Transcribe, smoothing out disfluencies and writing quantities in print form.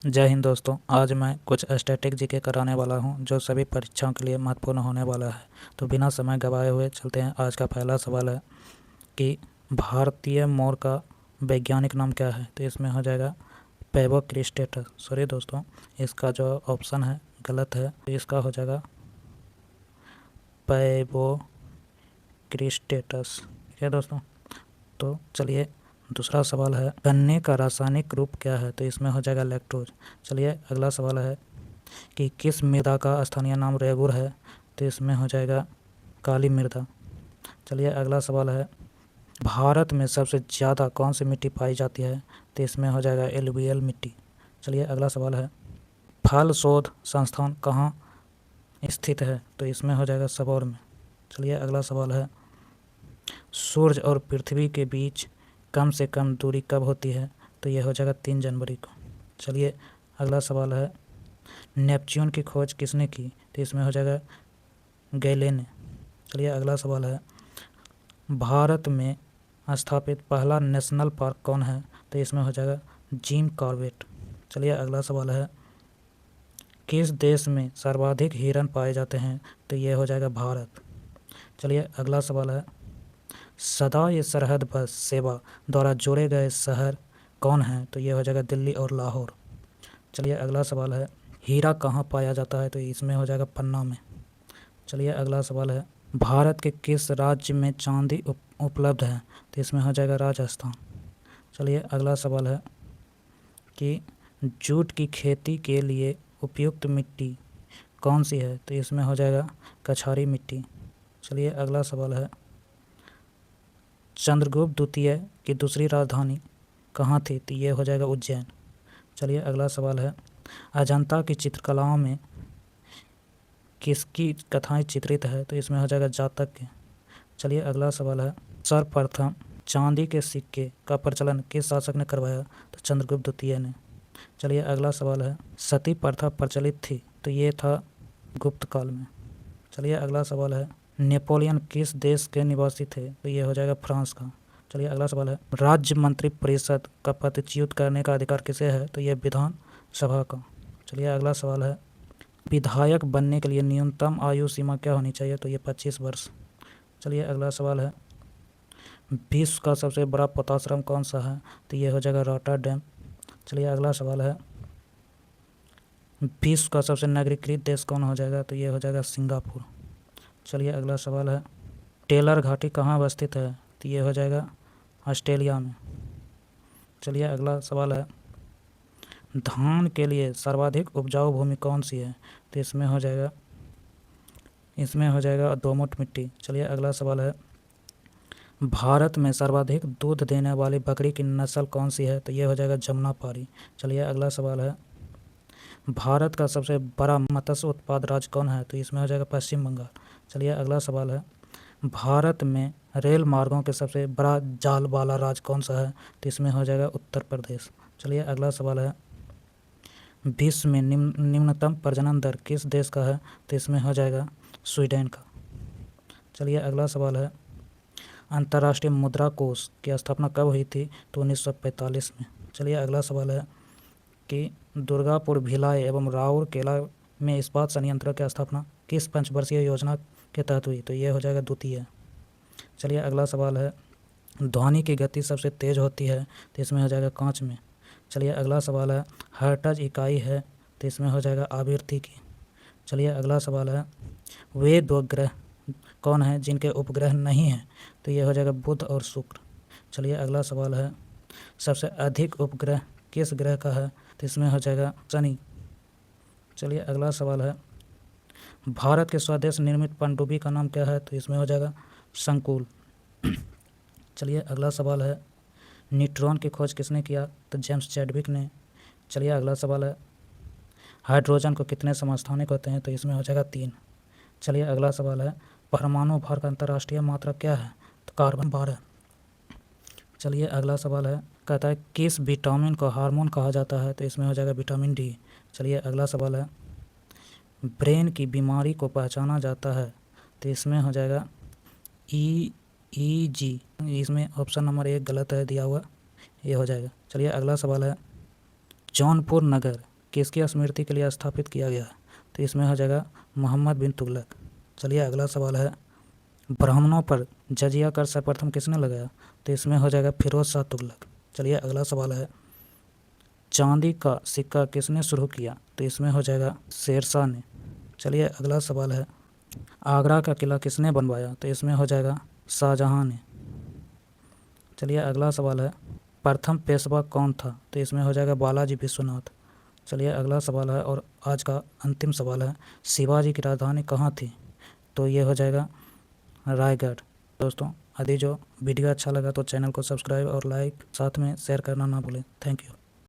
जय हिंद दोस्तों। आज मैं कुछ स्टैटिक जीके कराने वाला हूं जो सभी परीक्षाओं के लिए महत्वपूर्ण होने वाला है। तो बिना समय गवाए हुए चलते हैं। आज का पहला सवाल है कि भारतीय मोर का वैज्ञानिक नाम क्या है। तो इसमें हो जाएगा पैवोक्रिस्टेटस। सॉरी दोस्तों, इसका जो ऑप्शन है गलत है। तो इसका हो जाएगा पैवोक्रिस्टेटस। ठीक है दोस्तों। तो चलिए दूसरा सवाल है, गन्ने का रासायनिक रूप क्या है। तो इसमें हो जाएगा लैक्टोज। चलिए अगला सवाल है कि किस मृदा का स्थानीय नाम रेगुर है। तो इसमें हो जाएगा काली मृदा। चलिए अगला सवाल है, भारत में सबसे ज़्यादा कौन सी मिट्टी पाई जाती है। तो इसमें हो जाएगा एलुवियल मिट्टी। चलिए अगला सवाल है, फल शोध संस्थान कहाँ स्थित है। तो इसमें हो जाएगा सबौर में। चलिए अगला सवाल है, सूर्य और पृथ्वी के बीच कम से कम दूरी कब होती है। तो यह हो जाएगा 3 जनवरी को। चलिए अगला सवाल है, नेपच्यून की खोज किसने की। तो इसमें हो जाएगा गैले ने। चलिए अगला सवाल है, भारत में स्थापित पहला नेशनल पार्क कौन है। तो इसमें हो जाएगा जिम कॉर्बेट। चलिए अगला सवाल है, किस देश में सर्वाधिक हिरन पाए जाते हैं। तो यह हो जाएगा भारत। चलिए अगला सवाल है, सदा ये सरहद बस सेवा द्वारा जोड़े गए शहर कौन हैं। तो ये हो जाएगा दिल्ली और लाहौर। चलिए अगला सवाल है, हीरा कहाँ पाया जाता है। तो इसमें हो जाएगा पन्ना में। चलिए अगला सवाल है, भारत के किस राज्य में चांदी उपलब्ध है। तो इसमें हो जाएगा राजस्थान। चलिए अगला सवाल है कि जूट की खेती के लिए उपयुक्त मिट्टी कौन सी है। तो इसमें हो जाएगा कछारी मिट्टी। चलिए अगला सवाल है, चंद्रगुप्त द्वितीय की दूसरी राजधानी कहाँ थी। तो ये हो जाएगा उज्जैन। चलिए अगला सवाल है, अजंता की चित्रकलाओं में किसकी कथाएं चित्रित है। तो इसमें हो जाएगा जातक के। चलिए अगला सवाल है, सर्वप्रथम चांदी के सिक्के का प्रचलन किस शासक ने करवाया। तो चंद्रगुप्त द्वितीय ने। चलिए अगला सवाल है, सती प्रथा प्रचलित थी। तो ये था गुप्त काल में। चलिए अगला सवाल है, नेपोलियन किस देश के निवासी थे। तो ये हो जाएगा फ्रांस का। चलिए अगला सवाल है, राज्य मंत्री परिषद का पदच्युत करने का अधिकार किसे है। तो ये विधान सभा का। चलिए अगला सवाल है, विधायक बनने के लिए न्यूनतम आयु सीमा क्या होनी चाहिए। तो ये 25 वर्ष। चलिए अगला सवाल है, विश्व का सबसे बड़ा पोताश्रम कौन सा है। तो ये हो जाएगा रॉटरडैम। चलिए अगला सवाल है, विश्व का सबसे नागरिकृत देश कौन हो जाएगा। तो ये हो जाएगा सिंगापुर। चलिए अगला सवाल है, टेलर घाटी कहाँ अवस्थित है। तो ये हो जाएगा ऑस्ट्रेलिया में। चलिए अगला सवाल है, धान के लिए सर्वाधिक उपजाऊ भूमि कौन सी है। तो इसमें हो जाएगा दोमट मिट्टी। चलिए अगला सवाल है, भारत में सर्वाधिक दूध देने वाली बकरी की नस्ल कौन सी है। तो ये हो जाएगा जमुनापारी। चलिए अगला सवाल है, भारत का सबसे बड़ा मत्स्य उत्पाद राज्य कौन है। तो इसमें हो जाएगा पश्चिम बंगाल। चलिए अगला सवाल है, भारत में रेल मार्गों के सबसे बड़ा जाल वाला राज्य कौन सा है। तो इसमें हो जाएगा उत्तर प्रदेश। चलिए अगला सवाल है, विश्व में निम्नतम प्रजनन दर किस देश का है। तो इसमें हो जाएगा स्वीडन का। चलिए अगला सवाल है, अंतर्राष्ट्रीय मुद्रा कोष की स्थापना कब हुई थी। तो 1945 में। चलिए अगला सवाल है कि दुर्गापुर, भिलाई एवं राउरकेला में इस्पात संयंत्र की स्थापना किस पंचवर्षीय योजना के तहत हुई। तो ये हो जाएगा द्वितीय। चलिए अगला सवाल है, ध्वनि की गति सबसे तेज होती है। तो इसमें हो जाएगा कांच में। चलिए अगला सवाल है, हर्ट्ज इकाई है। तो इसमें हो जाएगा आवृत्ति की। चलिए अगला सवाल है, वे 2 ग्रह कौन हैं जिनके उपग्रह नहीं हैं। तो ये हो जाएगा बुध और शुक्र। चलिए अगला सवाल है, सबसे अधिक उपग्रह किस ग्रह का है। तो इसमें हो जाएगा शनि। चलिए अगला सवाल है, भारत के स्वदेश निर्मित पनडुब्बी का नाम क्या है। तो इसमें हो जाएगा संकुल। चलिए अगला सवाल है, न्यूट्रॉन की खोज किसने किया। तो जेम्स चैडविक ने। चलिए अगला सवाल है, हाइड्रोजन को कितने समस्थानिक होते हैं। तो इसमें हो जाएगा 3। चलिए अगला सवाल है, परमाणु भार का अंतर्राष्ट्रीय मात्रा क्या है। तो कार्बन 12। चलिए अगला सवाल है, कहता है किस विटामिन को हार्मोन कहा जाता है। तो इसमें हो जाएगा विटामिन डी। चलिए अगला सवाल है, ब्रेन की बीमारी को पहचाना जाता है। तो इसमें हो जाएगा EEG। इसमें ऑप्शन नंबर 1 गलत है दिया हुआ, ये हो जाएगा। चलिए अगला सवाल है, जौनपुर नगर किसकी स्मृति के लिए स्थापित किया गया है? तो इसमें हो जाएगा मोहम्मद बिन तुगलक। चलिए अगला सवाल है, ब्राह्मणों पर जजिया कर सर्वप्रथम किसने लगाया? तो इसमें हो जाएगा फिरोज शाह तुगलक। चलिए अगला सवाल है, चांदी का सिक्का किसने शुरू किया? तो इसमें हो जाएगा शेरशाह ने। चलिए अगला सवाल है, आगरा का किला किसने बनवाया? तो इसमें हो जाएगा शाहजहां ने। चलिए अगला सवाल है, प्रथम पेशवा कौन था? तो इसमें हो जाएगा बालाजी विश्वनाथ। चलिए अगला सवाल है और आज का अंतिम सवाल है, शिवाजी की राजधानी कहाँ थी? तो ये हो जाएगा रायगढ़। दोस्तों यदि जो वीडियो अच्छा लगा तो चैनल को सब्सक्राइब और लाइक साथ में शेयर करना ना भूलें। Thank you.